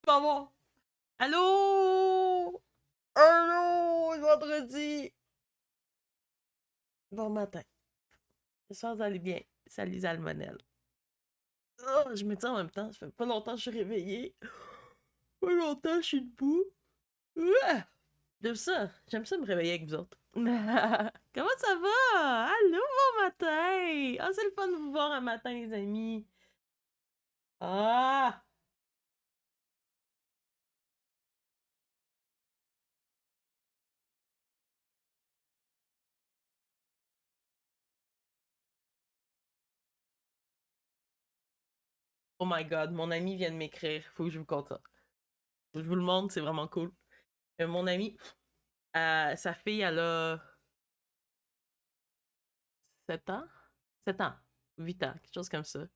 Maman! Allô? Allô? Vendredi! Bon matin. J'espère que vous allez bien. Salut Salmonelle. Oh, je me dis en même temps, ça fait pas longtemps que je suis réveillée. Pas longtemps que je suis debout. Ah! J'aime ça. J'aime ça me réveiller avec vous autres. Comment ça va? Allô, bon matin! Ah, c'est le fun de vous voir un matin, les amis. Ah! Oh my god, mon ami vient de m'écrire. Faut que je vous conte ça. Faut que je vous le montre, c'est vraiment cool. Mon ami, sa fille, elle a 7 ans? 7 ans. 8 ans, quelque chose comme ça.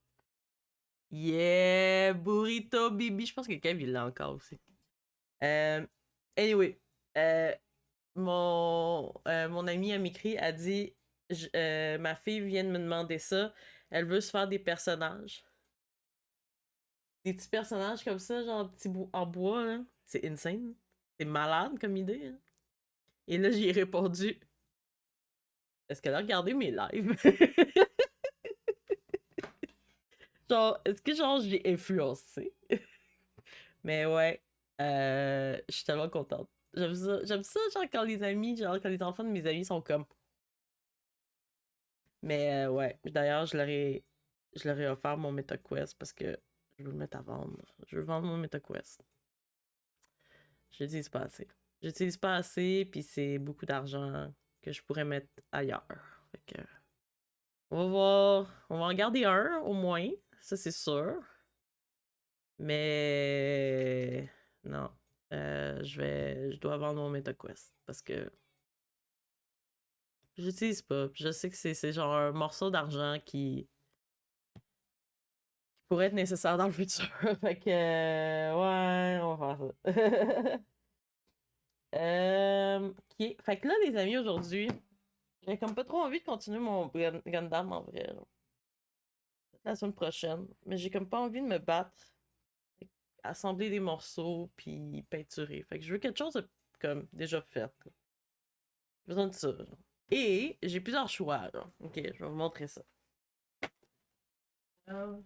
Yeah! Burrito Bibi. Je pense que Kev, il l'a encore aussi. Euh, anyway, euh, mon amie a m'écrit, a dit ma fille vient de me demander ça. Elle veut se faire des personnages. Des petits personnages comme ça, genre petits en bois, là. C'est insane. C'est malade comme idée, hein. Et là, j'y ai répondu est-ce qu'elle a regardé mes lives? Genre, est-ce que genre je l'ai influencé? Mais ouais, je suis tellement contente. J'aime ça, genre quand les amis, genre quand les enfants de mes amis sont comme. Mais ouais, d'ailleurs, je leur ai offert mon MetaQuest parce que je veux le mettre à vendre. Je veux vendre mon MetaQuest. Je l'utilise pas assez. J'utilise pas assez, puis c'est beaucoup d'argent que je pourrais mettre ailleurs. Fait que, on va voir. On va en garder un, au moins. Ça, c'est sûr. Mais non. Je dois vendre mon MetaQuest parce que j'utilise pas. Je sais que c'est genre un morceau d'argent qui pourrait être nécessaire dans le futur. Fait que, ouais, on va faire ça. Ok. Fait que là, les amis, aujourd'hui, j'ai comme pas trop envie de continuer mon Gundam en vrai, là. Peut-être la semaine prochaine. Mais j'ai comme pas envie de me battre, assembler des morceaux, puis peinturer. Fait que je veux quelque chose de comme déjà fait, là. J'ai besoin de ça, là. Et j'ai plusieurs choix, là. Ok, je vais vous montrer ça. Euh,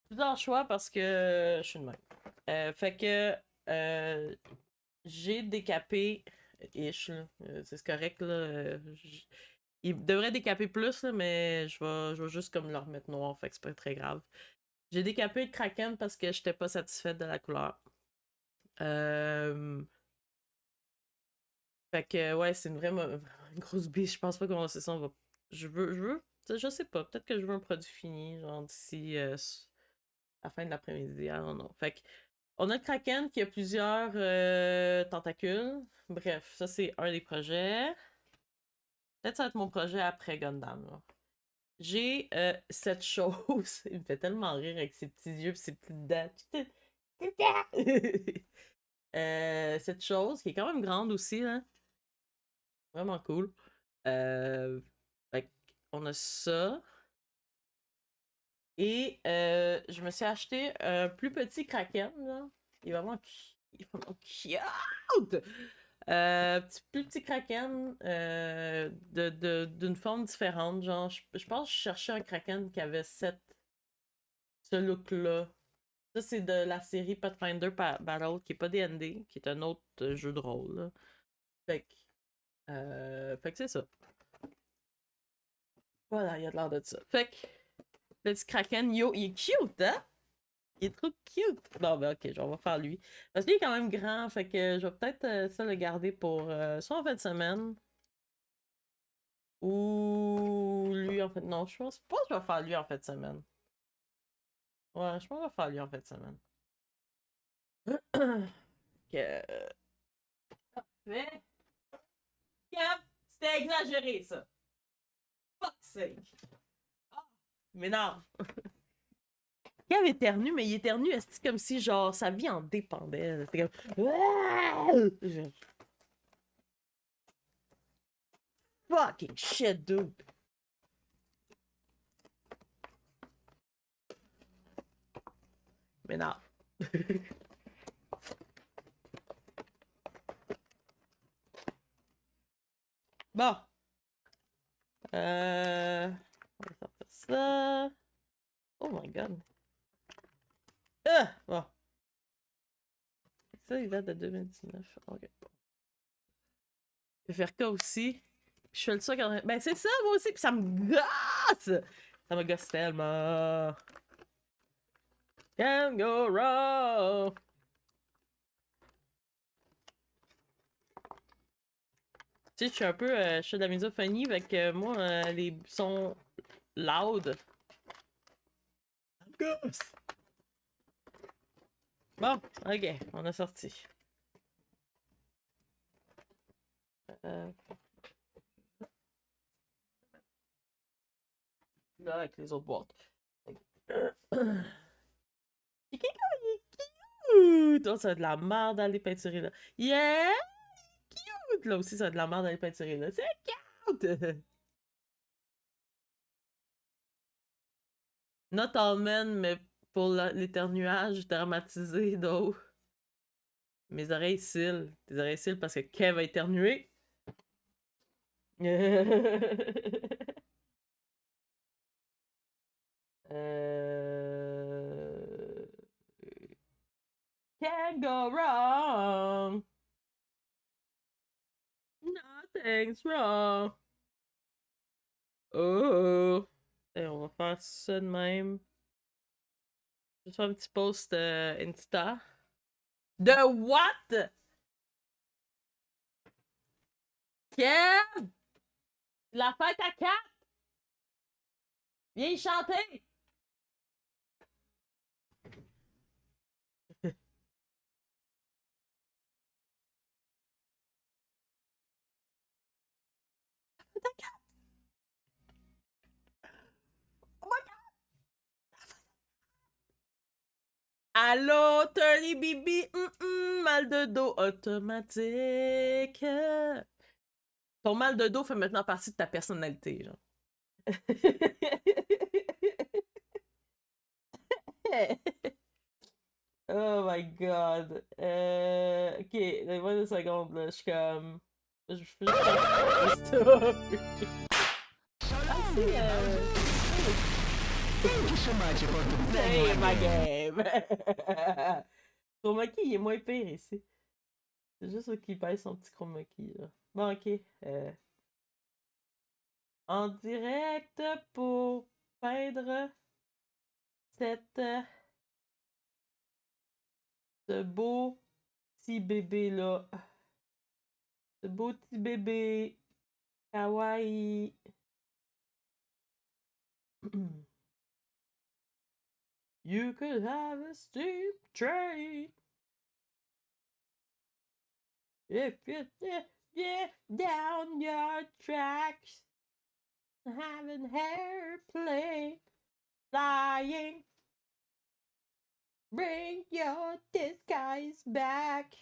Plusieurs choix parce que je suis de même. Fait que euh, j'ai décapé ish, là. C'est correct, là. Il devrait décaper plus, là, mais je vais juste comme le remettre noir, fait que c'est pas très grave. J'ai décapé le Kraken parce que j'étais pas satisfaite de la couleur. Euh, Fait que ouais, c'est une vraiment une grosse biche. Je pense pas comment c'est ça. Je sais pas. Peut-être que je veux un produit fini, genre d'ici la fin de l'après-midi. I don't know. Fait que on a le Kraken qui a plusieurs tentacules. Bref, ça c'est un des projets. Peut-être ça va être mon projet après Gundam, là. J'ai cette chose. Il me fait tellement rire avec ses petits yeux et ses petites dents. Cette chose qui est quand même grande aussi, là. Vraiment cool. Euh, Fait on a ça. Et je me suis acheté un plus petit Kraken, là. Il est vraiment cute! Plus petit Kraken d'une forme différente. Genre, je pense que je cherchais un Kraken qui avait ce look-là. Ça, c'est de la série Pathfinder Battle, qui est pas D&D, qui est un autre jeu de rôle, là. Fait que, fait que c'est ça. Voilà, il y a de l'air de ça. Fait que, le petit Kraken, yo, il est cute, hein? Il est trop cute. Non, ben ok, on va faire lui. Parce qu'il est quand même grand, fait que je vais peut-être ça le garder pour soit en fin de semaine ou lui en fait. Non, je pense pas que je vais faire lui en fin de semaine. Ouais, je pense que je vais faire lui en fin de semaine. que... Mais, Cap, c'était exagéré ça. Fuck sake. Mais non. Kev éternue, mais il éternue, est comme si genre sa vie en dépendait. C'est comme. Fucking shit, dude. Mais non. Bon. On va sortir ça. Oh my god. Bon. Ça, il date de 2019. Ok. Je vais faire cas aussi. Je fais le ça quand... Ben, c'est ça, moi aussi. Puis ça me gosse! Ça me gosse tellement. Can't go wrong. Tu sais, je suis un peu... je fais de la misophonie, avec moi, les sons loud. Ça me gosse! Bon, ok, on a sorti. Là, avec les autres boîtes. Quelqu'un est cute! Oh, ça a de la merde dans les peinturés là. Yeah! Cute! Là aussi, ça a de la merde dans les peinturés là. C'est cute! Not all men, mais pour l'éternuage dramatisé d'eau. Mes oreilles cils. Tes oreilles cils parce que Kev a éternué. Can't go wrong. Nothing's wrong. Oh. Et on va faire ça de même. Je vais faire un petit post Insta. De what? Kev? La fête à 4? Viens y chanter! Oh my god! Allô, Turly Bibi, mal de dos automatique. Ton mal de dos fait maintenant partie de ta personnalité, genre. Oh my god. Ok, donne-moi 2 secondes, là. Je suis comme. Je fais juste stop. Ah, c'est. Hey, ma game! Chroma key, il est moins pire ici. C'est juste ça qui pèse son petit chroma key, là. Bon, ok. En direct pour peindre cette. Ce beau petit bébé-là. Ce beau petit bébé. Kawaii. You could have a steam train. If you get down your tracks. Have an airplane flying. Bring your disguise back.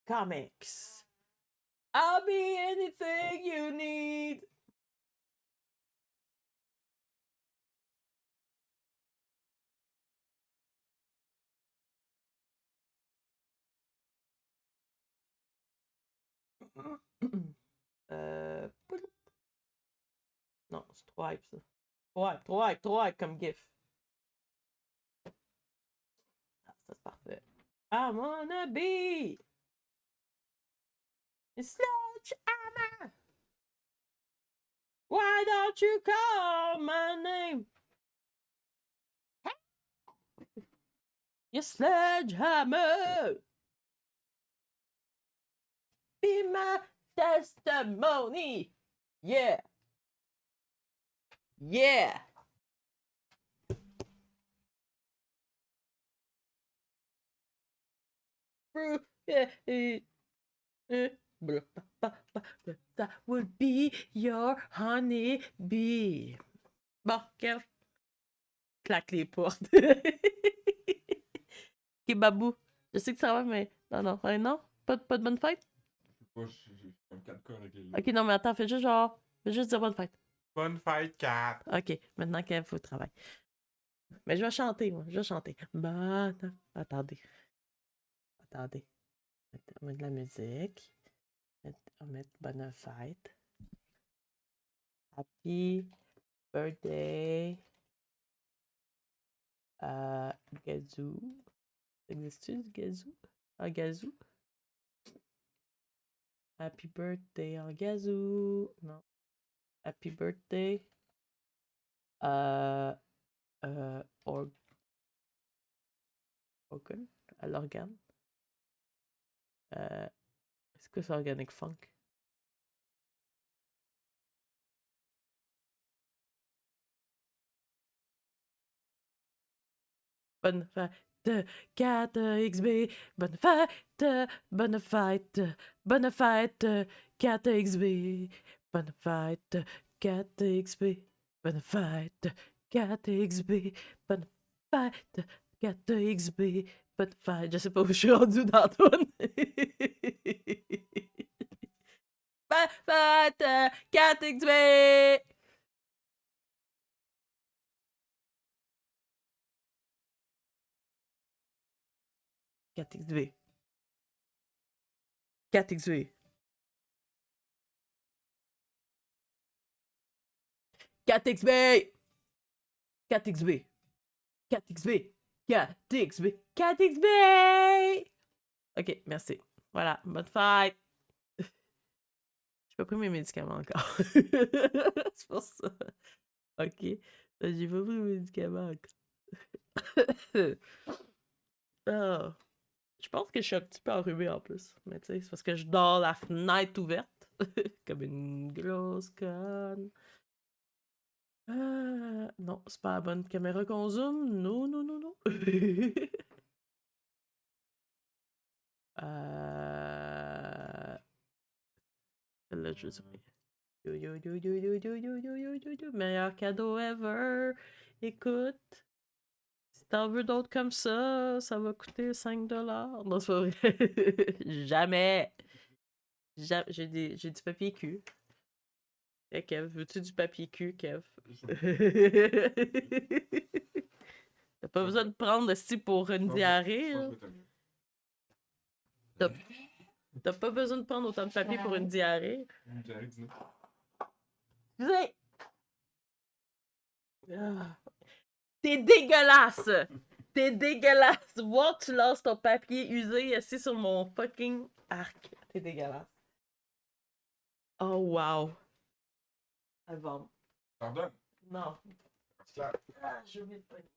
Comics. I'll be anything you need. Non, c'est trop hype ça. Trop hype comme gif. Ah, ça c'est parfait. I wanna be a sledgehammer. Why don't you call my name? You sledgehammer. Be my testimony. Yeah. Yeah. That would be your honey bee. Bon, Kev. Claque les portes. Ok, Babou. Je sais que ça va, mais. Non. Non? Pas de bonne fête? Je sais pas, j'ai un 4 avec les. Ok, non, mais attends, fais juste genre. Fais juste dire bonne fête. Bonne fête, Cap! Ok, maintenant Kev, faut travailler. Mais je vais chanter, moi. Je vais chanter. Bonne... Attendez. Attendez. On met de la musique. On va mettre bonne fête. Happy birthday. Gazou. Ça existe-tu du gazou? Ah, gazou. Happy birthday en gazou. Non. Happy birthday. Organ. À l'organe. Est-ce que c'est organic funk? Bonne fête, 4XB. Bonne fête, bonne fête, bonne fête, 4XB. Bonne fête, 4XB. Bonne fête, 4XB. Bonne fête, 4XB. Bonne fête. Je sais pas où je suis rendu dans Antoine. Bonne fête, 4XB. 4XB. 4XB. 4XB. 4XB. 4XB. 4XB. 4XB. Ok, merci. Voilà, bonne fête. J'ai pas pris mes médicaments encore. C'est pour ça. Ok. J'ai pas pris mes médicaments encore. Oh. Je pense que je suis un petit peu enrhumée en plus. Mais tu sais, c'est parce que je dors la fenêtre ouverte. Comme une grosse conne. Non, c'est pas la bonne caméra qu'on zoome. Non, non, non, non. Là, je zoome. Yo, yo, yo, yo, yo, yo, yo, yo, yo, yo, yo. Meilleur cadeau ever. Écoute. Si t'en veux d'autres comme ça va coûter 5$. Non, c'est pas vrai. Jamais. J'ai du papier cul. Hey, Kev, veux-tu du papier cul, Kev? T'as pas besoin de prendre de style pour une diarrhée. T'as pas besoin de prendre autant de papier pour une diarrhée. Une diarrhée, dis-nous. T'es dégueulasse! T'es dégueulasse! Voir que tu lances ton papier usé assis sur mon fucking arc. T'es dégueulasse. Oh wow. Avant. Pardon? Non. Ah, j'ai oublié de pogner.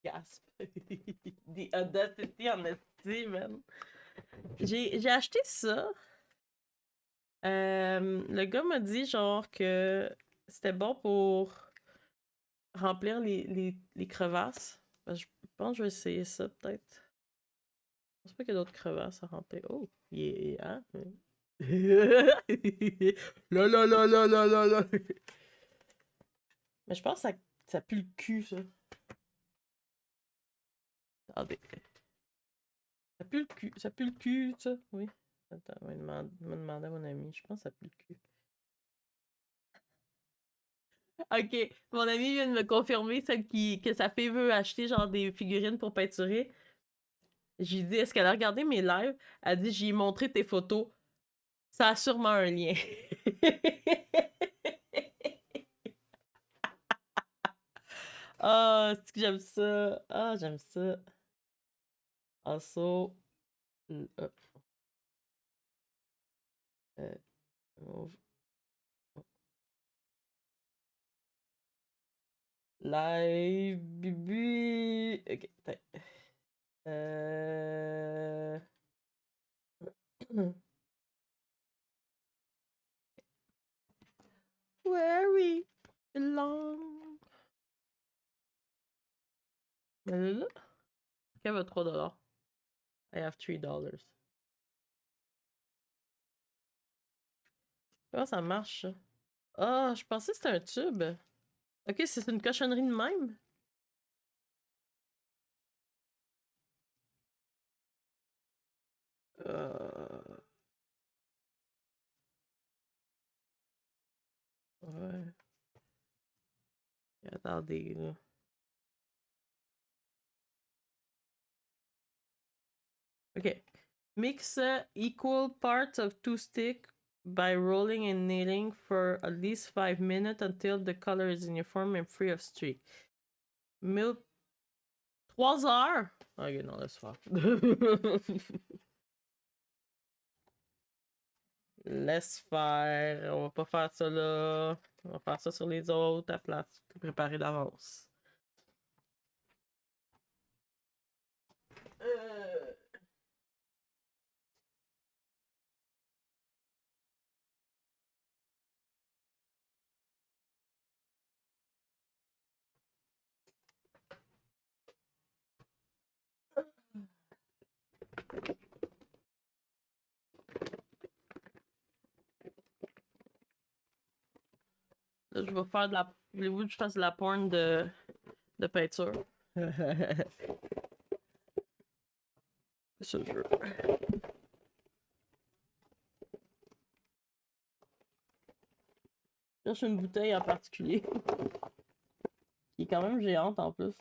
Gasp. The audacity en esti, man. J'ai acheté ça. Le gars m'a dit genre que c'était bon pour remplir les crevasses. Je pense que je vais essayer ça peut-être. Je pense pas qu'il y a d'autres crevasses à remplir. Oh, yeah. La la la la la la la. Mais je pense que ça pue le cul, ça. Attendez. Ça pue le cul, ça. Oui. Attends, on va demander à mon ami. Je pense que ça pue le cul. Ok, mon ami vient de me confirmer que sa fille veut acheter genre des figurines pour peinturer. J'ai dit, est-ce qu'elle a regardé mes lives? Elle dit, j'ai montré tes photos. Ça a sûrement un lien. Ah, c'est que j'aime ça. Ah, j'aime ça. Also, move. Live, bibi. Ok, attends. Where we belong. Mais là, qu'elle veut $3. I have $3. Comment ça marche, ça? Ah, je pensais que c'était un tube. Ok, c'est une cochonnerie de même. Ouais. Attendez, là. Ok. Mix equal parts of two sticks by rolling and kneading for at least 5 minutes until the color is uniform and free of streak. Milk 3 heures? Ok, non, laisse faire. Laisse faire. On va pas faire ça là. On va faire ça sur les autres à place. Préparer d'avance. Là, je vais faire de la. Voulez-vous que je fasse de la porn de peinture? Ça, je veux. Je cherche une bouteille en particulier. Qui est quand même géante en plus.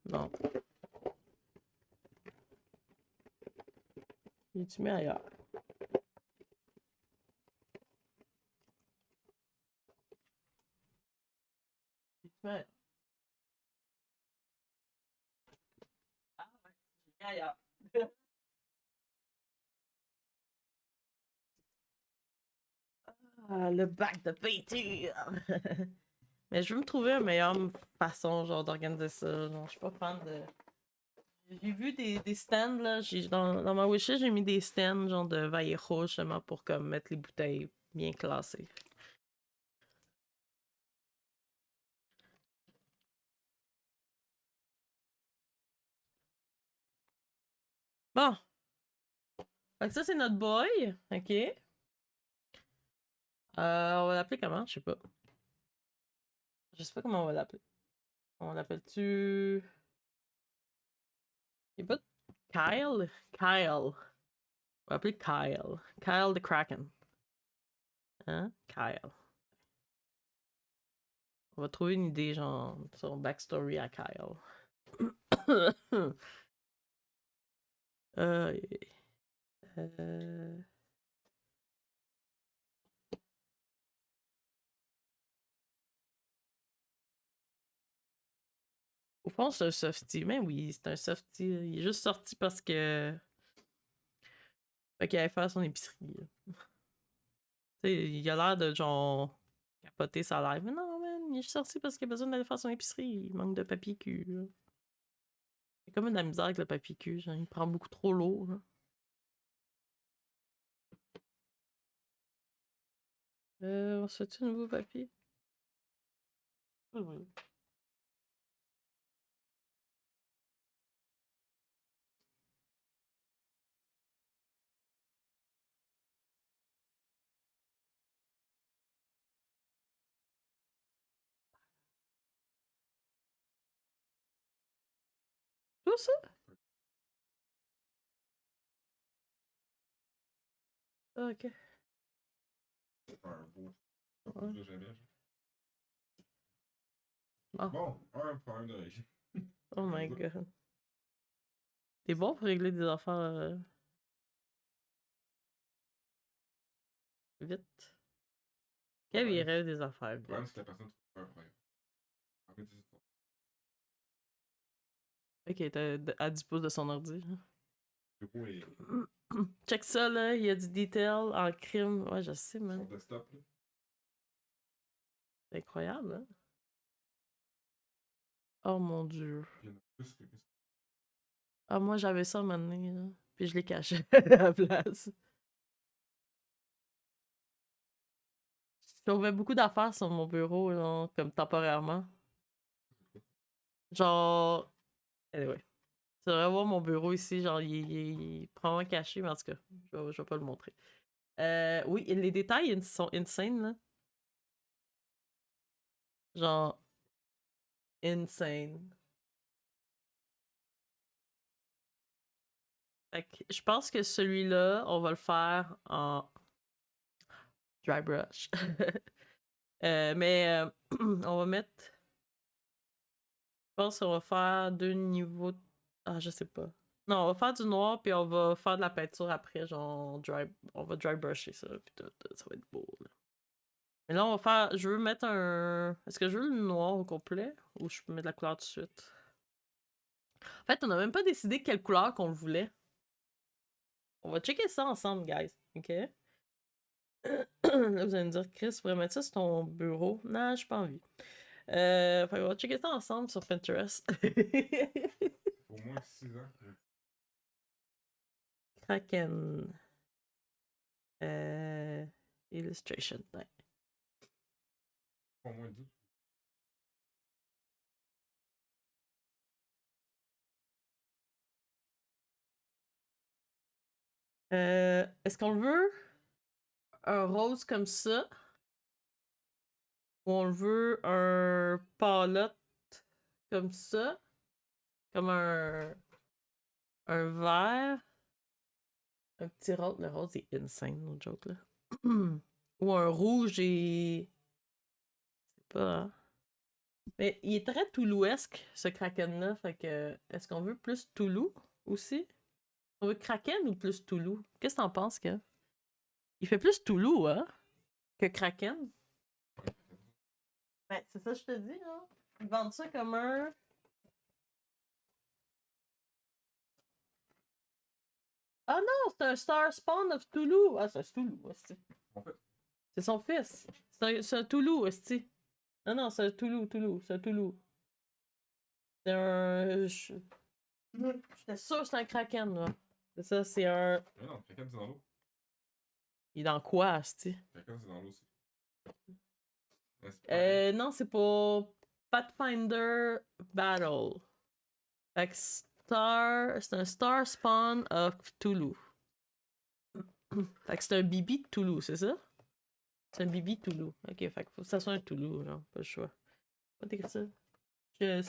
Non. Tu mets ailleurs. Tu mets. Ah ouais, tu mets ailleurs. Ah, le bac de peinture! Mais je veux me trouver une meilleure façon genre d'organiser ça. Genre, je suis pas fan de. J'ai vu des stands là. Dans ma wishlist, j'ai mis des stands genre de Vallejo justement pour comme mettre les bouteilles bien classées. Bon. Fait que ça, c'est notre boy. OK. On va l'appeler comment? Je sais pas. Je sais pas comment on va l'appeler. On l'appelle-tu. Il est pas Kyle? Kyle. On va l'appeler Kyle. Kyle the Kraken. Hein? Kyle. On va trouver une idée, genre, son backstory à Kyle. euh, euh... Au fond, c'est un softie. Mais oui, c'est un softie. Il est juste sorti parce que. Fait qu'il allait faire son épicerie. Tu sais, il a l'air de genre capoter sa live. Mais non, man, il est juste sorti parce qu'il a besoin d'aller faire son épicerie. Il manque de papier cul. Là. Il a comme de la misère avec le papier cul. Genre, il prend beaucoup trop lourd. Là. On se fait-tu un nouveau papier? Oui. Tout ça? Ah, ok. Un beau. Ouais. Jamais. Oh. Bon, un problème de règle. Oh my god. T'es bon pour régler des affaires vite. Kev, il rêve des affaires Le problème, vite. c'est que la personne trouve pas un problème. En fait, c'est ça. Ok, t'es à 10 pouces de son ordi. Hein. Le coup est Check ça, là. Il y a du detail en crime. Ouais, je sais, sur man. desktop. Là. C'est incroyable, hein. Oh mon dieu. Il y en a plus que. Ah, moi, j'avais ça à un moment donné, là. Puis je l'ai caché à la place. Je trouvais beaucoup d'affaires sur mon bureau, genre, comme temporairement. Genre. Anyway. Tu devrais voir mon bureau ici, genre, il est probablement caché, mais en tout cas, je vais pas le montrer. Oui, les détails sont insane, là. Genre, insane. Fait que je pense que celui-là, on va le faire en. dry brush. Mais on va mettre. Je pense qu'on va faire 2 niveaux. Ah, je sais pas. Non, on va faire du noir, puis on va faire de la peinture après, genre on va dry brusher ça, puis tout, ça va être beau. Là. Mais là, on va faire. Je veux mettre un. Est-ce que je veux le noir au complet ou je peux mettre la couleur tout de suite? En fait, on n'a même pas décidé quelle couleur qu'on le voulait. On va checker ça ensemble, guys. OK? Là, vous allez me dire, Chris, tu pourrais mettre ça sur ton bureau. Non, j'ai pas envie. On va checker ça ensemble sur Pinterest. Au moins 6 ans. Kraken. Illustration. Ouais. Au moins 12. Est-ce qu'on le veut un rose comme ça? Ou on le veut un palotte comme ça? Comme un vert? Un petit rose. Le rose est insane, no joke, là. Ou un rouge et... Je sais pas, hein? Mais il est très Toulousesque, ce Kraken-là. Fait que... Est-ce qu'on veut plus Toulouse aussi? On veut Kraken ou plus Toulouse? Qu'est-ce que t'en penses, Kev? Il fait plus Toulouse, hein? Que Kraken? Ben, c'est ça que je te dis, là. Ils vendent ça comme un... Ah non, c'est un Star Spawn of Toulouse. Ah, c'est Toulouse, hostie. En fait, C'est son fils. C'est un Toulouse, hostie. Non, non, c'est un Toulouse, c'est un Toulouse. C'est un... J'étais sûr que c'était un Kraken, là. C'est ça, c'est un... mais non, Kraken, c'est dans l'eau. Il est dans quoi, hostie? Kraken, c'est dans l'eau aussi. Ouais, c'est pareil. Non, c'est pour Pathfinder Battle. Fait que c'est un Star Spawn of Toulouse. Fait que c'est un Bibi de Toulouse, c'est ça? C'est un Bibi de Toulouse. Ok, fait que faut que ça soit un Toulouse, genre, pas le choix. Pas t'écrire ça. Je.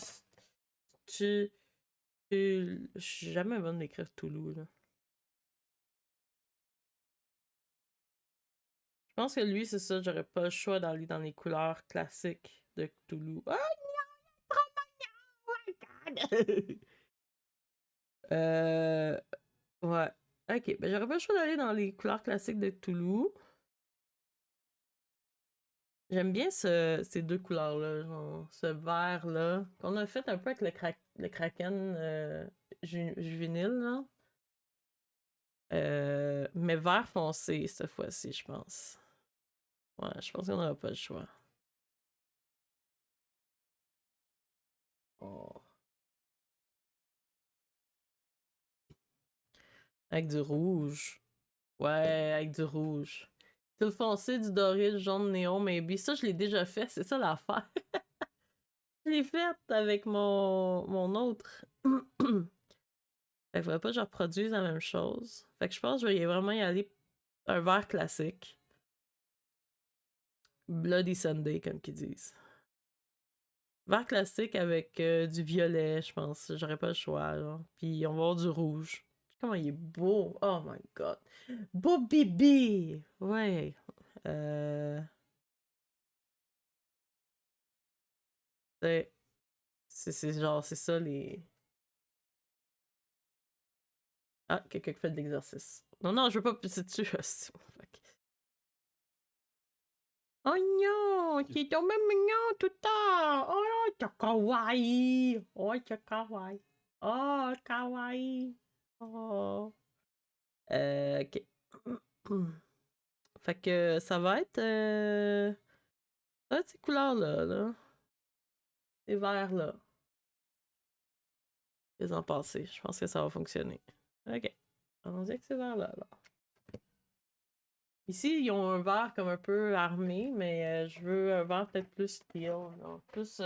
Je suis jamais bonne d'écrire Toulouse, là. Je pense que lui, c'est ça, j'aurais pas le choix d'aller dans les couleurs classiques de Toulouse. Oh non! Oh my god! Ouais. Ok, ben j'aurais pas le choix d'aller dans les couleurs classiques de Toulouse. J'aime bien ces deux couleurs-là, genre ce vert-là, qu'on a fait un peu avec le Kraken juvénile, là. Mais vert foncé cette fois-ci, je pense. Ouais, je pense qu'on n'aura pas le choix. Oh. Avec du rouge. Ouais, avec du rouge. C'est le foncé, du doré, du jaune néon, maybe. Ça, je l'ai déjà fait, c'est ça l'affaire. Je l'ai fait avec mon autre. Fait que faudrait pas que je reproduise la même chose. Fait que je pense que je vais vraiment y aller un vert classique. Bloody Sunday, comme qu'ils disent. Vert classique avec du violet, je pense. J'aurais pas le choix, là. Puis on va avoir du rouge. Comment il est beau! Oh my god! Beau bébé! Ouais. C'est genre, c'est ça les. Ah, quelqu'un qui fait de l'exercice. Non, non, je veux pas pisser dessus. Fuck. Oh non! C'est tombé mignon tout le temps! Oh, t'es kawaii! Oh, t'es kawaii! Oh, kawaii! Oh. Ok. Fait que ça va être. Ça va être ces couleurs-là, là. Ces verts-là. Les en passer. Je pense que ça va fonctionner. Ok. Allons-y avec ces verts-là, là. Ici, ils ont un vert comme un peu armé, mais je veux un vert peut-être plus steel, genre, plus,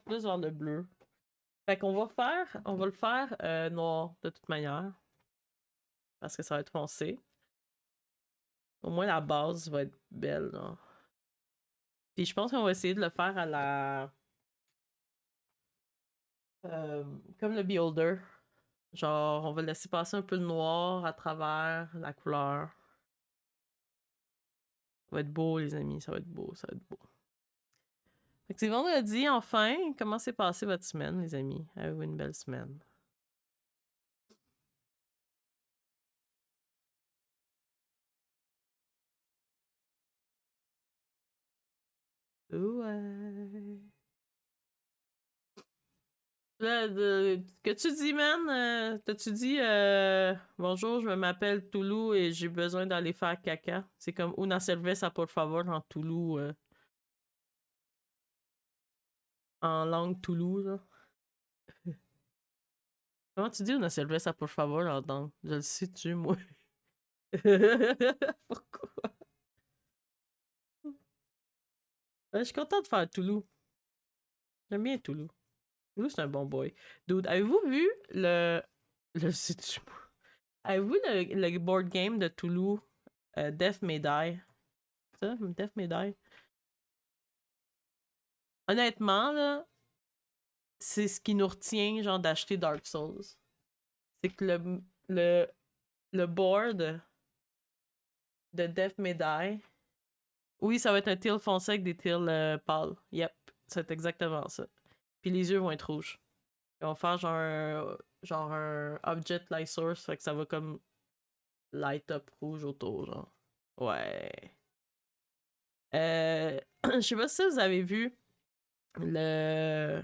plus vers le bleu. Fait qu'on on va le faire noir de toute manière, parce que ça va être foncé. Au moins la base va être belle, là. Puis je pense qu'on va essayer de le faire à la... comme le Beholder. Genre, on va laisser passer un peu de noir à travers la couleur. Ça va être beau, les amis. Ça va être beau, ça va être beau. Fait que c'est vendredi, enfin. Comment s'est passée votre semaine, les amis? Avez-vous une belle semaine? Ouais. Là, que tu dis, man? T'as-tu dit bonjour, je m'appelle Toulou et j'ai besoin d'aller faire caca? C'est comme una cerveza por favor en Toulou, en langue Toulou, là. Comment tu dis una cerveza por favor en langue? Je le sais-tu, moi? Pourquoi? Je suis contente de faire Toulou. J'aime bien Toulou. Toulou, c'est un bon boy. Dude, avez-vous vu le sais-tu, moi? Avez-vous le board game de Toulou, Death May Die? Ça, Death May Die? Honnêtement, là, c'est ce qui nous retient, genre, d'acheter Dark Souls. C'est que le, le board de Death May Die, oui, ça va être un teal foncé avec des teals pâles. Yep, c'est exactement ça. Puis les yeux vont être rouges. Ils vont faire genre un object light source, fait que ça va comme light up rouge autour, genre. Ouais. Je sais pas si vous avez vu le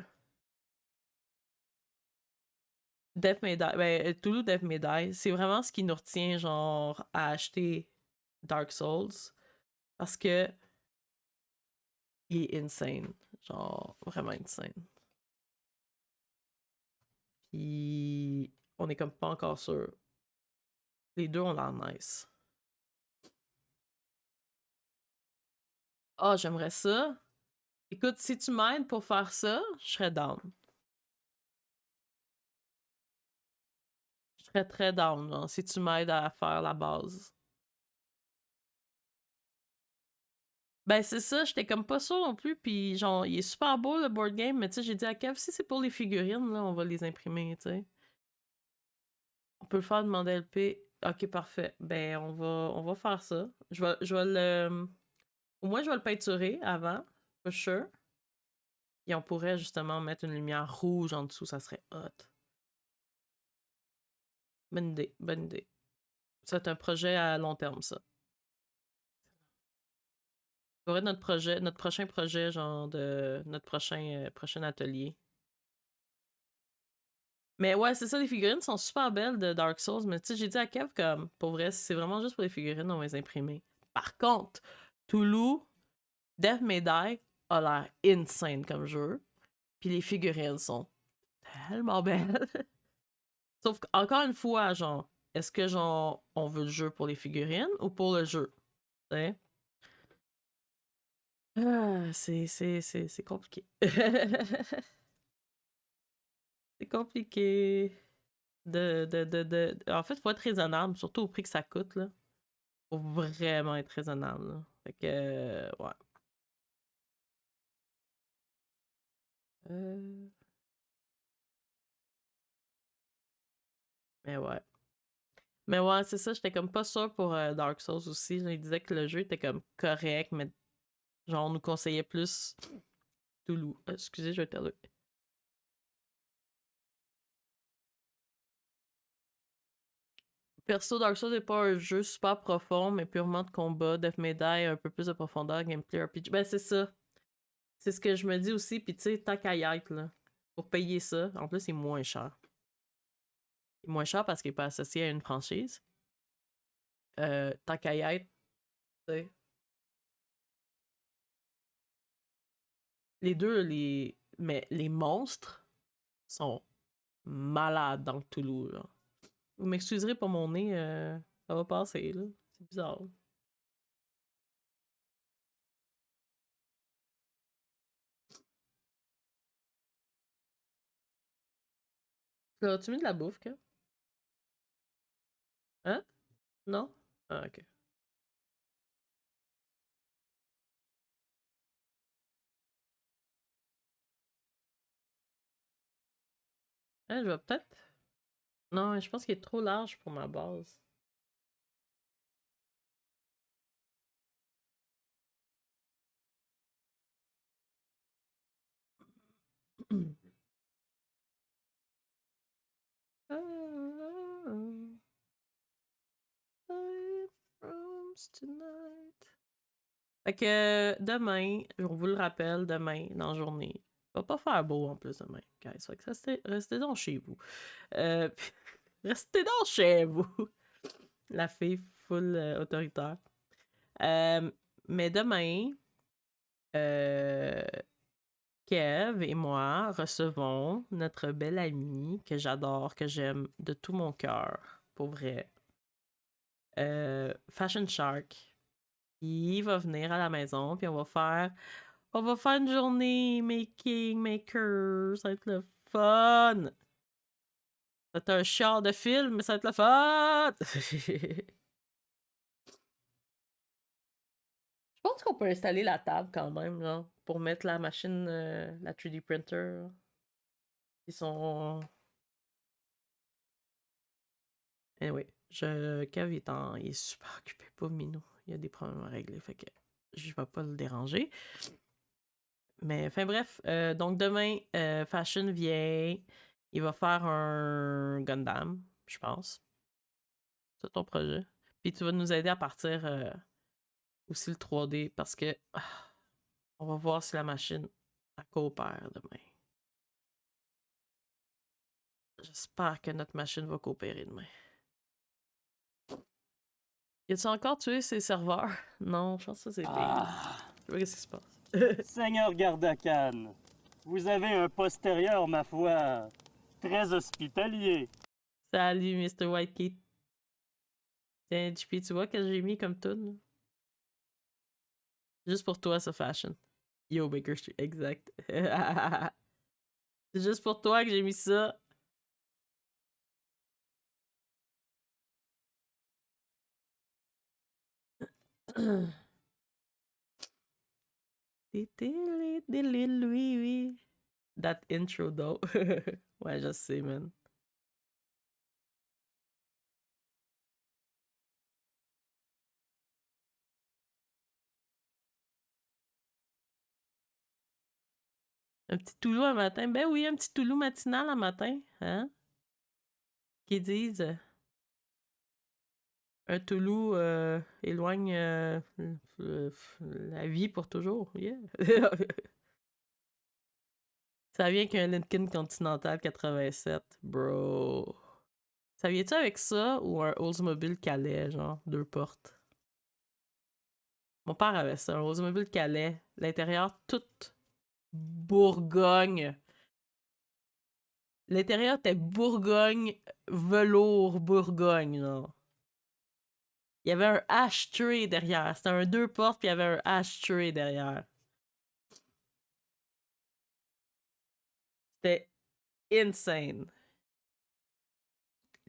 Death May Die, ben, Toulouse Death May Die, c'est vraiment ce qui nous retient, genre, à acheter Dark Souls. Parce que il est insane. Genre, vraiment insane. Puis, on est comme pas encore sûr. Les deux ont l'air nice. Ah, j'aimerais ça. Écoute, si tu m'aides pour faire ça, je serais down. Je serais très down, genre, si tu m'aides à faire la base. Ben, c'est ça, j'étais comme pas sûre non plus, puis genre, il est super beau le board game, mais tu sais, j'ai dit à Kev, si c'est pour les figurines, là, on va les imprimer, tu sais. On peut le faire demander LP. Ok, parfait. Ben, on va faire ça. Je vais le. Au moins, je vais le peinturer avant, for sure. Et on pourrait justement mettre une lumière rouge en dessous, ça serait hot. Bonne idée, bonne idée. C'est un projet à long terme, ça. Ça va être notre prochain projet, genre de notre prochain atelier. Mais ouais, c'est ça, les figurines sont super belles de Dark Souls, mais tu sais, j'ai dit à Kev comme, pour vrai, si c'est vraiment juste pour les figurines, on va les imprimer. Par contre, Toulouse, Death May Die a l'air insane comme jeu, puis les figurines sont tellement belles. Sauf qu'encore une fois, genre, est-ce que genre, on veut le jeu pour les figurines ou pour le jeu? T'sais? Ah, c'est compliqué. C'est compliqué. En fait, faut être raisonnable, surtout au prix que ça coûte, là. Faut vraiment être raisonnable, là. Fait que, ouais. Euh, Mais ouais. Mais ouais, c'est ça, j'étais comme pas sûre pour Dark Souls aussi. Je disais que le jeu était comme correct, mais genre, on nous conseillait plus Toulouse. Excusez, je vais éternuer. Perso, Dark Souls n'est pas un jeu super profond, mais purement de combat, Death May Die, un peu plus de profondeur, gameplay RPG. Ben, c'est ça. C'est ce que je me dis aussi, pis tu sais, tant qu'à y être, là, pour payer ça, en plus, c'est moins cher. Il est moins cher parce qu'il n'est pas associé à une franchise. Tant qu'à y être, tu sais. Les deux, mais les monstres sont malades dans le Toulouse, là. Vous m'excuserez pour mon nez, ça va passer, là. C'est bizarre. As-tu mis de la bouffe, que? Hein? Non? Ah, ok. Hein, je vais peut-être. Non, je pense qu'il est trop large pour ma base. Fait que demain, on vous le rappelle, demain, dans la journée, il va pas faire beau en plus demain, guys. Fait que restez donc chez vous. Restez donc chez vous. La fille full autoritaire. Mais demain, Kev et moi recevons notre belle amie que j'adore, que j'aime de tout mon cœur, pour vrai. Fashion Shark. Il va venir à la maison, puis on va faire une journée maker. Ça va être le fun. C'est un char de film, mais ça va être le fun. Je pense qu'on peut installer la table quand même, là, pour mettre la machine, la 3D printer. Ils sont. Anyway, Kev il est super occupé, pas Minou. Il y a des problèmes à régler, fait que je vais pas le déranger. Mais enfin bref, donc demain, Fashion vient. Il va faire un Gundam, je pense. C'est ton projet. Puis tu vas nous aider à partir aussi le 3D parce que on va voir si la machine coopère demain. J'espère que notre machine va coopérer demain. Y a-tu encore tué ses serveurs? Non, je pense que ça c'est payé. Je sais pas qu'est-ce qui se passe. Seigneur Gardakan, vous avez un postérieur, ma foi, très hospitalier. Salut, Mr. Whitekey. Tiens, JP, tu vois que j'ai mis comme tune? Juste pour toi, ce fashion. Yo, Baker Street, exact. C'est juste pour toi que j'ai mis ça. Oui. That intro, though. Ouais, je sais, man. Un petit Toulou un matin. Ben oui, un petit Toulou matinal un matin. Hein? Qui disent un Toulou éloigne la vie pour toujours. Yeah. Ça vient qu'un Lincoln Continental 87, bro. Ça vient-tu avec ça ou un Oldsmobile Calais, genre, 2 portes? Mon père avait ça, un Oldsmobile Calais. L'intérieur, tout Bourgogne. L'intérieur était Bourgogne, velours Bourgogne, genre. Il y avait un ashtray derrière. C'était un 2 portes, puis il y avait un ashtray derrière. C'était insane.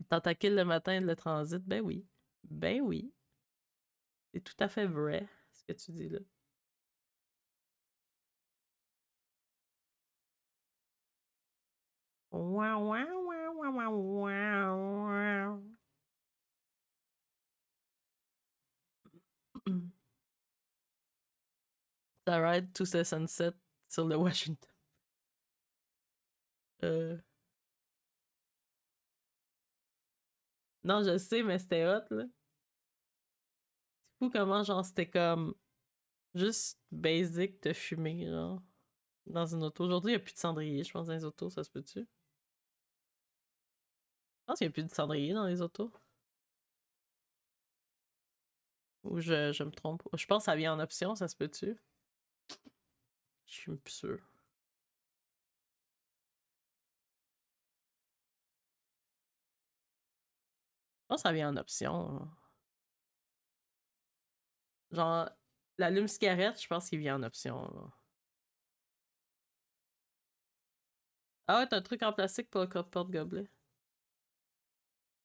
Tentacule le matin, le transit, ben oui. Ben oui. C'est tout à fait vrai, ce que tu dis là. Wow, wow, wow, wow, wow, wow. Ça ride to the sunset sur le Washington. Non, je sais, mais c'était hot, là. C'est fou comment, genre, c'était comme juste basic de fumer, genre, dans une auto. Aujourd'hui, il n'y a plus de cendrier, je pense, dans les autos, ça se peut-tu? Je pense qu'il n'y a plus de cendrier dans les autos. Ou je me trompe. Je pense que ça vient en option, ça se peut-tu? Je suis plus sûr. Je pense que ça vient en option. Genre, l'allume-cigarette, je pense qu'il vient en option. Là. Ah ouais, t'as un truc en plastique pour le porte-gobelet.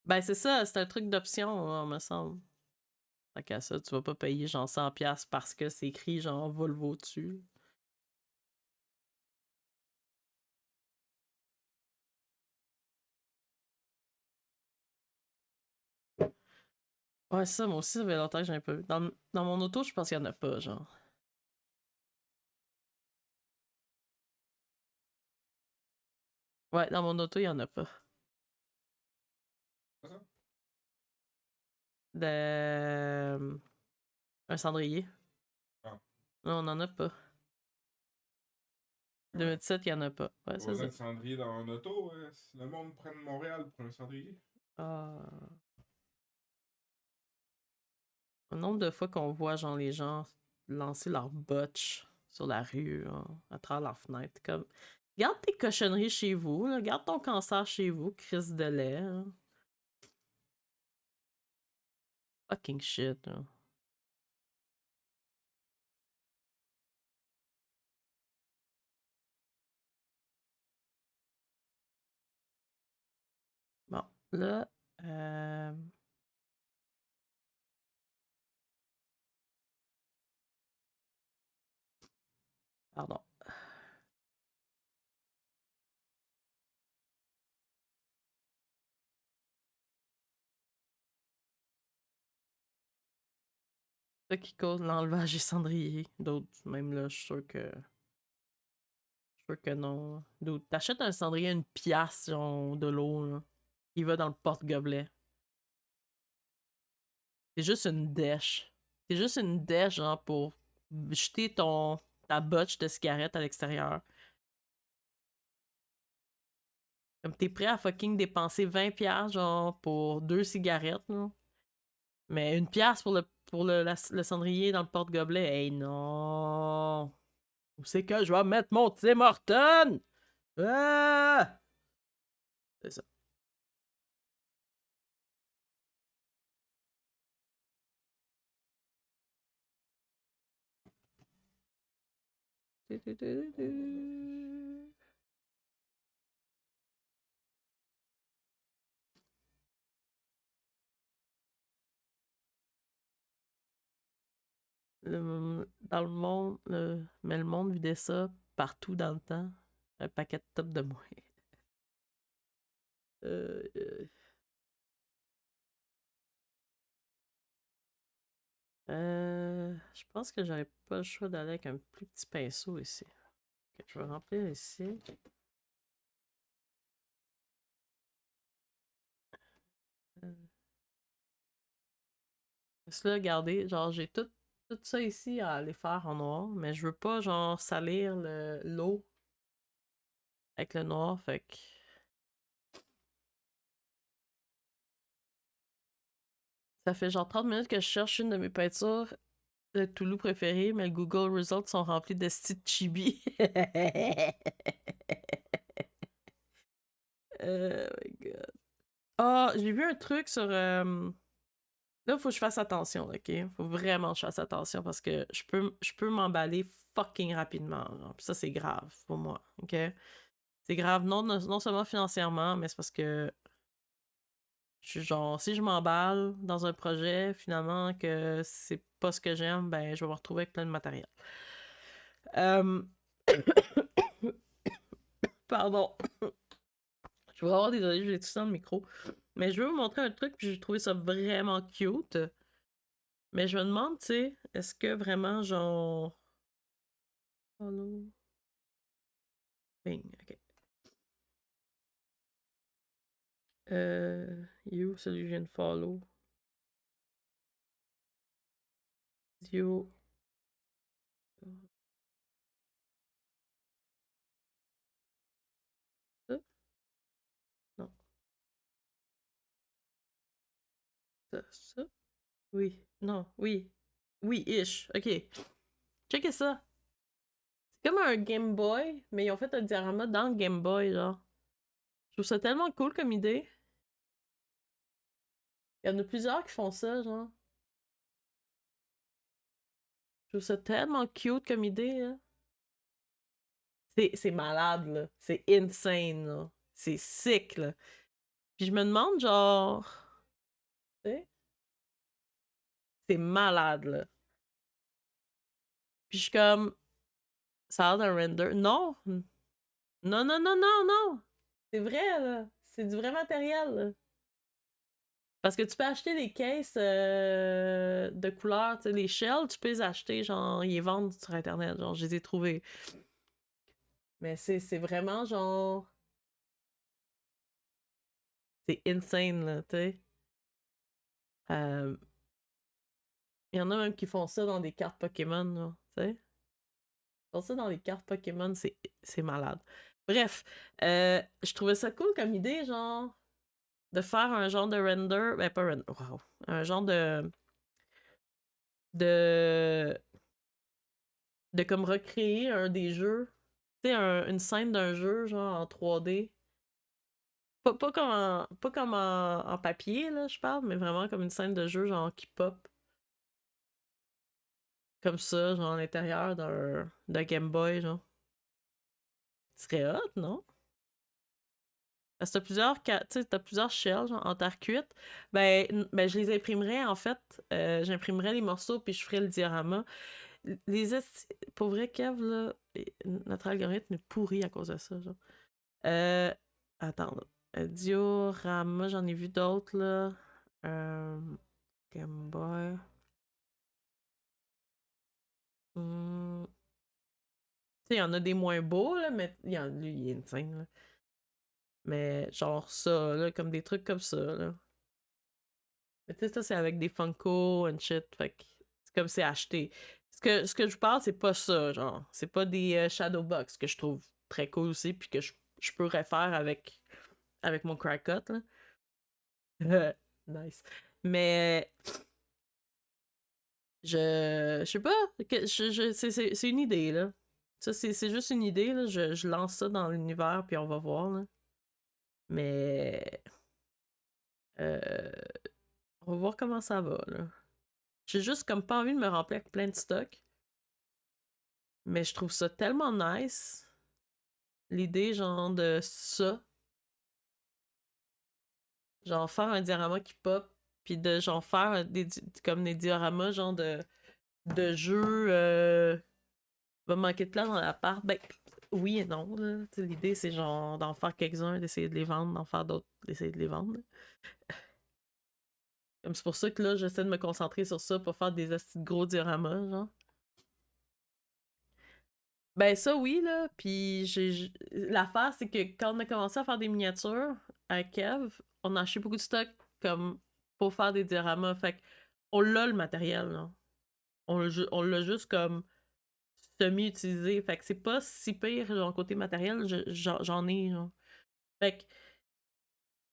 Ben c'est ça, c'est un truc d'option, me semble. Fait qu'à ça, tu vas pas payer genre 100$ parce que c'est écrit genre Volvo dessus. Ouais, ça, moi aussi, ça fait longtemps que j'en ai pas vu. Dans mon auto, je pense qu'il y en a pas, genre. Ouais, dans mon auto, il y en a pas. C'est ça? Un cendrier. Ah. Non, on en a pas. Ah ouais? 2017, il y en a pas. Ouais, Pas c'est besoin ça. de cendrier dans un auto. Si le monde prenne Montréal pour un cendrier. Ah. Le nombre de fois qu'on voit genre les gens lancer leur botch sur la rue, hein, à travers leur fenêtre. Comme, garde tes cochonneries chez vous, là, garde ton cancer chez vous, crise de lait. Hein. Fucking shit. Hein. Bon, là, pardon. Ça qui cause l'enlevage des cendriers. D'autres, même là, je suis sûr que. Je suis sûr que non. D'autres. T'achètes un cendrier à 1$, genre, de l'eau, là. Il va dans le porte-gobelet. C'est juste une dèche. C'est juste une dèche, genre, pour jeter ta botche de cigarette à l'extérieur. Comme t'es prêt à fucking dépenser 20$, genre, pour 2 cigarettes, là. Mais 1$ pour le cendrier dans le porte-gobelet. Hey, non! Où c'est que je vais mettre mon Tim Horton? Ah! C'est ça. Dans le monde, mais le monde vidait ça partout dans le temps. Un paquet de top de moins. Euh, euh, je pense que j'aurais pas le choix d'aller avec un plus petit pinceau ici. Ok, je vais remplir ici. Parce que là, regardez, genre, j'ai tout ça ici à aller faire en noir, mais je veux pas, genre, salir l'eau avec le noir, fait que. Ça fait genre 30 minutes que je cherche une de mes peintures de Toulouse préférée, mais le Google Results sont remplis de style chibi. My God. Ah, j'ai vu un truc sur. Là, il faut que je fasse attention, ok? Faut vraiment que je fasse attention parce que je peux m'emballer fucking rapidement. Genre. Puis ça, c'est grave pour moi, ok? C'est grave non seulement financièrement, mais c'est parce que je suis genre, si je m'emballe dans un projet, finalement, que c'est pas ce que j'aime, ben, je vais me retrouver avec plein de matériel. Pardon. Je vais avoir désolé, j'ai tout ça dans le micro. Mais je veux vous montrer un truc, puis j'ai trouvé ça vraiment cute. Mais je me demande, tu sais, est-ce que vraiment, genre. Follow. Bing, ok. Celui que je viens de follow. You. Ça? Non. Ça? Oui. Non, oui. Oui-ish. Ok. Checkez ça. C'est comme un Game Boy, mais ils ont fait un diorama dans le Game Boy, genre. Je trouve ça tellement cool comme idée. Il y en a plusieurs qui font ça, genre. Je trouve ça tellement cute comme idée, là. C'est malade, là. C'est insane, là. C'est sick, là. Puis je me demande, genre. Tu sais? C'est malade, là. Puis je suis comme. Ça a l'air d'un render. Non! Non, non, non, non, non! C'est vrai, là. C'est du vrai matériel, là. Parce que tu peux acheter des caisses de couleurs, tu sais, les shells, tu peux les acheter, genre, ils les vendent sur Internet, genre, je les ai trouvés. Mais c'est vraiment, genre, C'est insane, là, tu sais. Il y en a même qui font ça dans des cartes Pokémon, là, tu sais. Ils font ça dans les cartes Pokémon, c'est malade. Bref, je trouvais ça cool comme idée, genre, de faire un genre de render, ben pas render, wow, un genre de, de comme recréer un des jeux, tu sais, une scène d'un jeu, genre, en 3D. Pas comme en papier, là, je parle, mais vraiment comme une scène de jeu, genre, qui pop. Comme ça, genre, à l'intérieur d'un Game Boy, genre. Ce serait hot, non? Parce que t'as plusieurs shells, genre, en terre cuite. Ben, je les imprimerais, en fait. J'imprimerais les morceaux, puis je ferais le diorama. Pour vrai, Kev, là, notre algorithme est pourri à cause de ça, genre. Euh, Attends, là. Diorama, j'en ai vu d'autres, là. Euh, Game Boy. Hmm. Tu sais, il y en a des moins beaux, là, mais lui, il est insane, là. Mais genre ça, là, comme des trucs comme ça, là. Mais tu sais, ça, c'est avec des Funko and shit, fait que c'est comme c'est acheté. Ce que je vous parle, c'est pas ça, genre. C'est pas des Shadowbox que je trouve très cool aussi, puis que je pourrais faire avec mon Crackot, là. Nice. Mais je sais pas, c'est une idée, là. Ça, c'est juste une idée, là. Je lance ça dans l'univers, puis on va voir, là. Mais euh, on va voir comment ça va, là. J'ai juste comme pas envie de me remplir avec plein de stock. Mais je trouve ça tellement nice. L'idée, genre, de ça. Genre, faire un diorama qui pop. Puis de, genre, faire comme des dioramas, genre, de jeux. Va manquer de place dans l'appart. Ben, oui et non, là. Tu sais, l'idée, c'est genre d'en faire quelques-uns, d'essayer de les vendre, d'en faire d'autres, d'essayer de les vendre. Comme c'est pour ça que là, j'essaie de me concentrer sur ça pour faire des astis de gros dioramas, genre. Ben ça oui là, puis l'affaire c'est que quand on a commencé à faire des miniatures à Kev, on a acheté beaucoup de stock comme pour faire des dioramas, fait on l'a le matériel là. On l'a juste comme semi-utilisé, fait que c'est pas si pire genre côté matériel, j'en ai genre. Fait que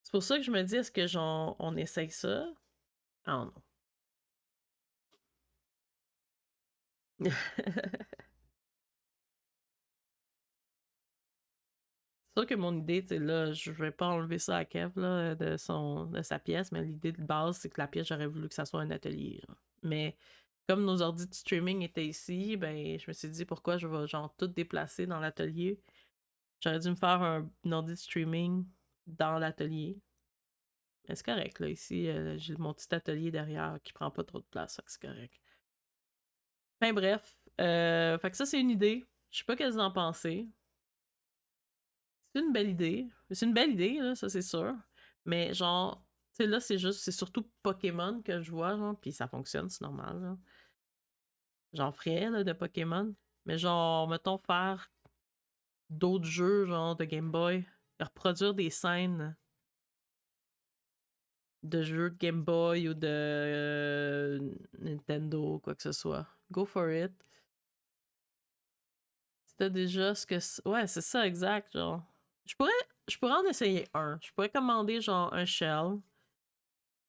c'est pour ça que je me dis est-ce que genre on essaye ça? Ah non. C'est sûr que mon idée, tu sais, là, je vais pas enlever ça à Kev, là, de sa pièce, mais l'idée de base, c'est que la pièce, j'aurais voulu que ça soit un atelier, genre. Mais comme nos ordi de streaming étaient ici, ben, je me suis dit pourquoi je vais, genre, tout déplacer dans l'atelier. J'aurais dû me faire un ordi de streaming dans l'atelier. Mais c'est correct, là, ici, j'ai mon petit atelier derrière qui prend pas trop de place, fait que c'est correct. Enfin, bref. Fait que ça, c'est une idée. Je sais pas qu'est-ce que vous en pensez. C'est une belle idée. C'est une belle idée, là, ça c'est sûr. Mais genre, tu sais, là, c'est surtout Pokémon que je vois, genre, puis ça fonctionne, c'est normal, là. J'en ferais, là, de Pokémon. Mais genre, mettons, faire d'autres jeux, genre, de Game Boy. Reproduire des scènes de jeux de Game Boy ou de Nintendo, quoi que ce soit. Go for it. C'était déjà ce que... Ouais, c'est ça, exact, genre. Je pourrais, je pourrais en essayer un. Je pourrais commander, genre, un shell.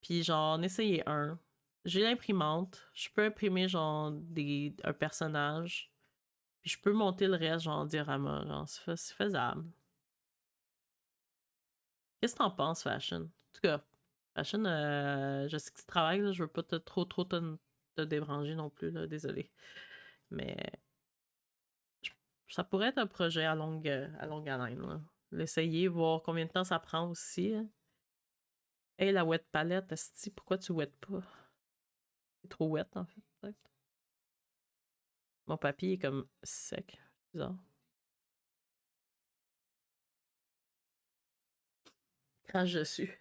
Puis genre, en essayer un. J'ai l'imprimante. Je peux imprimer genre un personnage. Puis je peux monter le reste genre en diorama. Genre, c'est faisable. Qu'est-ce que t'en penses, Fashion? En tout cas, Fashion, je sais que tu travailles, là, je veux pas trop te débranger non plus, là, désolé. Mais ça pourrait être un projet à longue haleine, là. L'essayer, voir combien de temps ça prend aussi. Hein. Hey, la wet palette, esti, pourquoi tu wet pas? C'est trop wet, en fait, peut-être. Mon papier est comme sec. Bizarre. Crache dessus.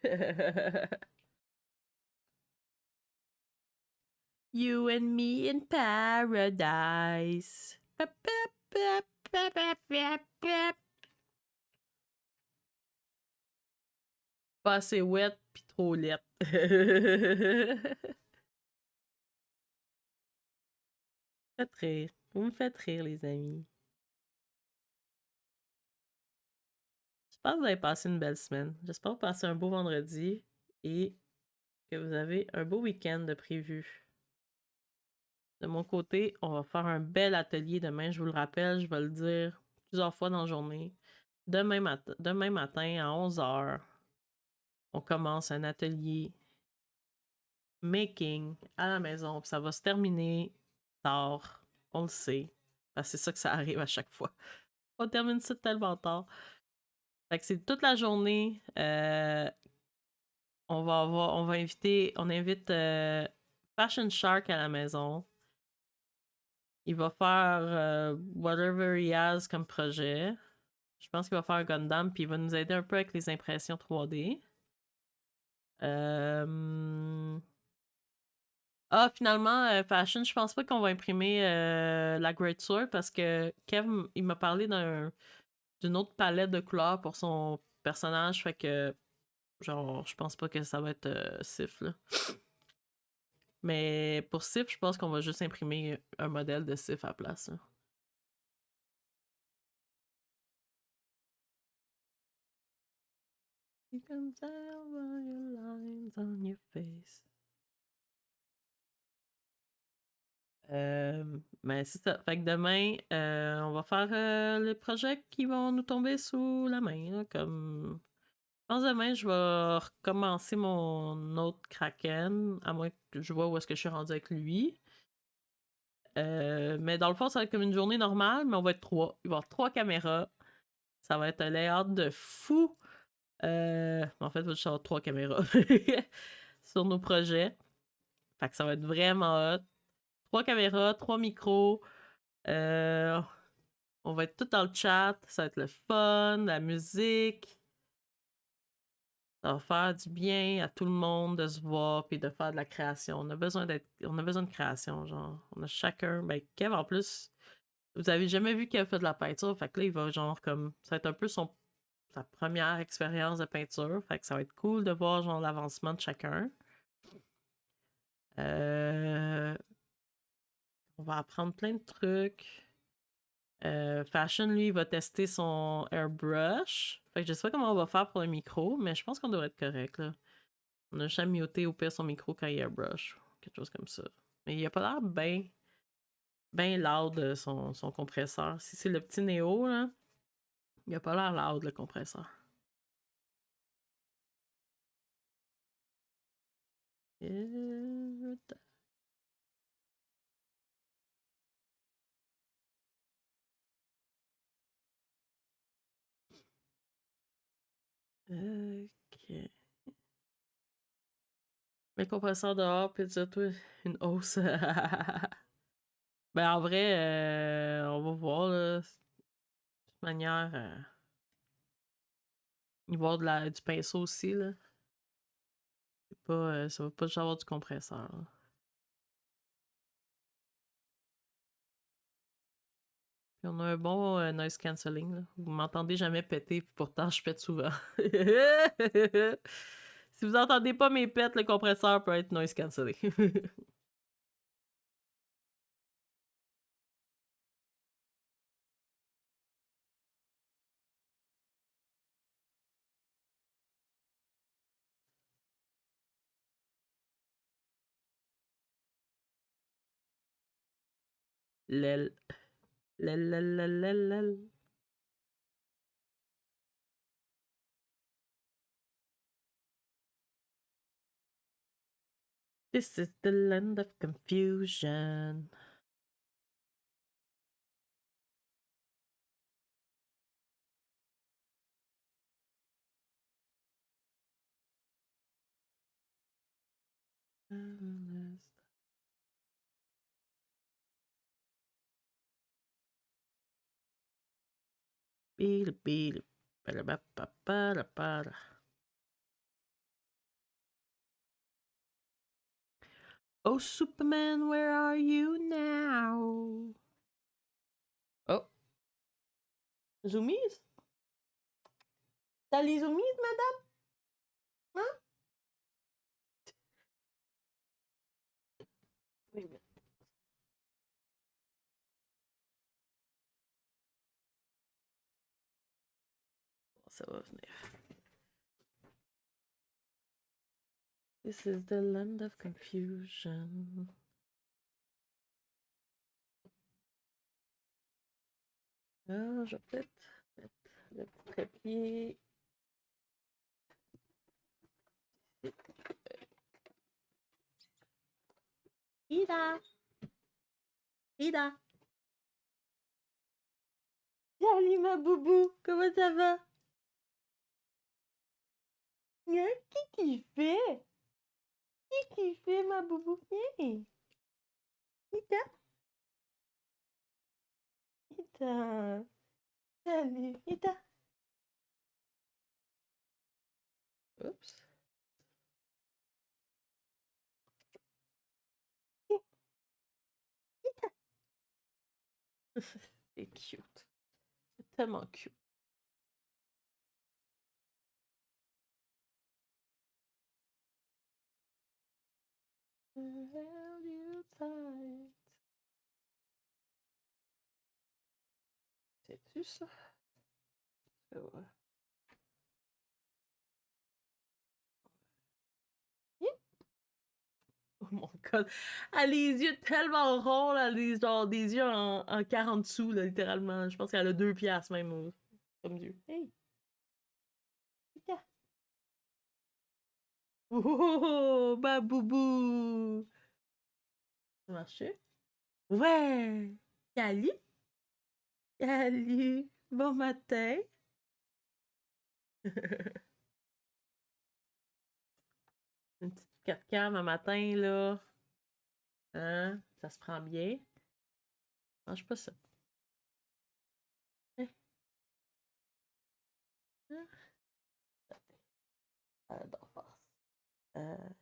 You and me in paradise. Pas assez wet pis trop laite. Faites rire. Vous me faites rire, les amis. J'espère que vous avez passé une belle semaine. J'espère que vous passez un beau vendredi et que vous avez un beau week-end de prévu. De mon côté, on va faire un bel atelier demain. Je vous le rappelle, je vais le dire plusieurs fois dans la journée. Demain matin à 11h, on commence un atelier making à la maison. Puis ça va se terminer tard. On le sait. Parce que c'est ça que ça arrive à chaque fois. On termine ça tellement tard. Fait que c'est toute la journée. On invite Fashion Shark à la maison. Il va faire whatever he has comme projet. Je pense qu'il va faire un Gundam, puis il va nous aider un peu avec les impressions 3D. Ah, finalement, Fashion, je pense pas qu'on va imprimer la Great Sword parce que Kev, il m'a parlé d'une autre palette de couleurs pour son personnage, fait que, genre, je pense pas que ça va être Sif, là. Mais pour Sif, je pense qu'on va juste imprimer un modèle de Sif à la place, là. You can tell by your lines on your face. Mais c'est ça. Fait que demain, on va faire les projets qui vont nous tomber sous la main, là, comme... Je pense demain, je vais recommencer mon autre Kraken, à moins que je vois où est-ce que je suis rendu avec lui. Mais dans le fond, ça va être comme une journée normale, mais on va être 3. Il va y avoir 3 caméras. Ça va être un layout de fou. En fait, il va juste avoir 3 caméras sur nos projets. Fait que ça va être vraiment hot. 3 caméras, 3 micros. On va être tout dans le chat. Ça va être le fun, la musique. Ça va faire du bien à tout le monde de se voir puis de faire de la création. On a besoin de création, genre. On a chacun. Ben, Kev, en plus, vous avez jamais vu Kev fait de la peinture. Fait que là, il va genre comme. Ça va être un peu sa première expérience de peinture. Fait que ça va être cool de voir genre l'avancement de chacun. On va apprendre plein de trucs. Fashion, lui, il va tester son airbrush. Fait que je sais pas comment on va faire pour le micro, mais je pense qu'on devrait être correct, là. On a juste à muter au pire son micro quand il airbrush. Quelque chose comme ça. Mais il a pas l'air bien loud, son compresseur. Si c'est le petit Néo, là, il a pas l'air loud, le compresseur. Ok. Mais compresseur dehors, puis toi, une hausse. Ben, en vrai, on va voir, là. De toute manière, il va y avoir du pinceau aussi, là. Ça va pas juste avoir du compresseur, là. Puis on a un bon noise cancelling, là. Vous m'entendez jamais péter, puis pourtant je pète souvent. Si vous entendez pas mes pets, le compresseur peut être noise cancelling. Lel. Lel, lel, lel, lel, lel. This is the land of confusion. Beep, beep. Oh, Superman, where are you now? Oh. Zoomies? T'as les zoomies, madame? Hein? Oui, mais ça va venir. This is the land of confusion. Ah, je vais peut-être mettre le petit trépied. Ida! Ida! Salut ma boubou! Comment ça va? Hein? Qui fait? Qui fait ma boubou? Hey! Ida! Ida! Salut! Ida! Oups! C'est cute. C'est tellement cute. Held you tight. C'est-tu ça? Ouais. Oh mon god. Elle a les yeux tellement ronds, là, genre des yeux en 40 sous, là, littéralement. Je pense qu'elle a 2 piastres même, comme Dieu. Hey! Pika! Oh, ma boubou! Ça marchait? Ouais! Cali? Cali! Bon matin! Une petite 4 cam un matin, là. Hein? Ça se prend bien. Mange pas ça. Hein? Hein? Elle adore faire ça.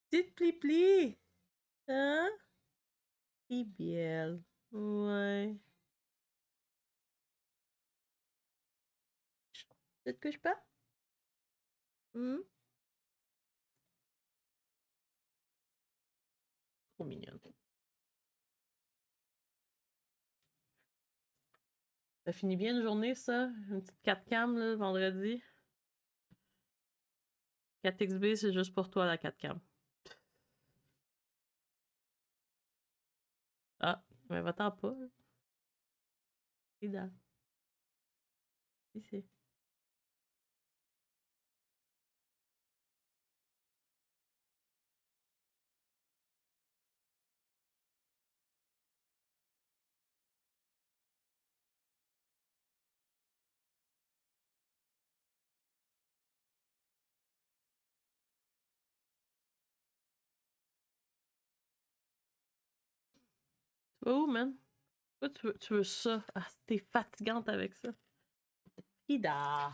Petite pli-pli! Hein? Et belle. Ouais. Ça te couche pas? Hmm? Trop mignonne. Ça finit bien une journée, ça? Une petite 4 cam, là, vendredi? 4XB, c'est juste pour toi, la 4 cam. Ah, mais va-t'en pas. Ida. Ici. Tu vas où, man? Pourquoi tu veux ça? Ah, t'es fatigante avec ça. Ida.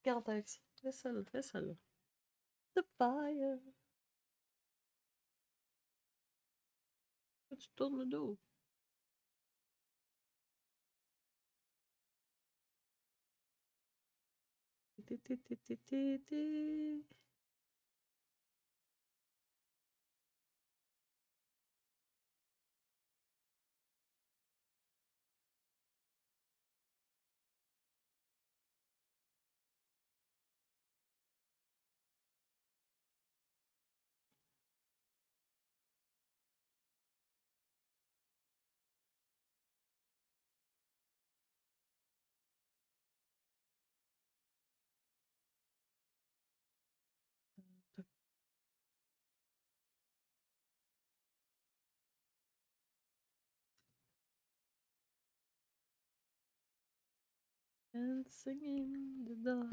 Fatigante avec ça. Fais ça, là. Fais ça, là. The fire. Pourquoi tu tournes le dos? Té, té, té, té, té, té. Dancing in the dark.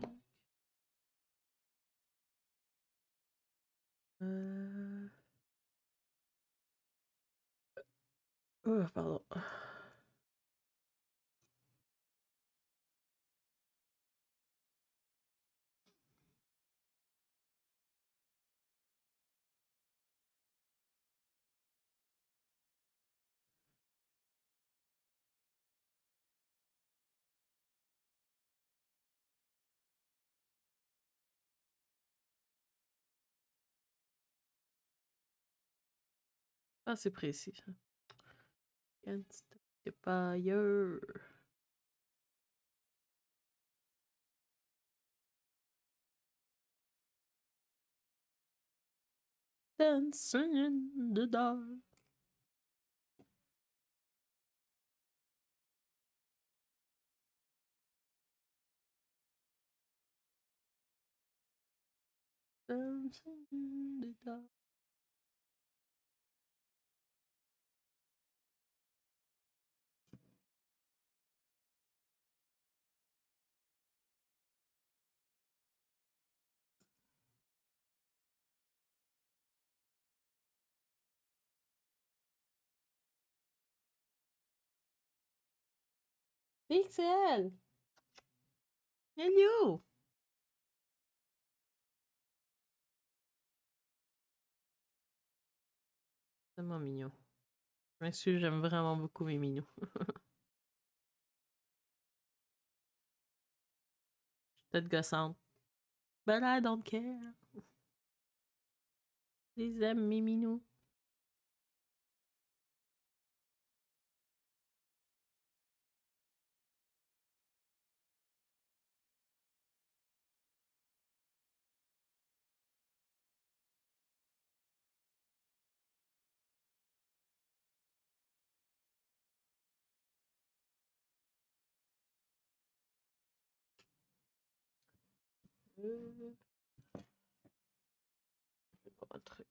Pardon. Ah, c'est précis, ça. C'est pas ailleurs. Dancing in the dark. Dancing in the dark. Pixel! Hello! C'est tellement mignon. Je m'excuse, j'aime vraiment beaucoup mes mignons. Peut-être gossante. But I don't care. Je les aime, mes minous. C'est pas un truc.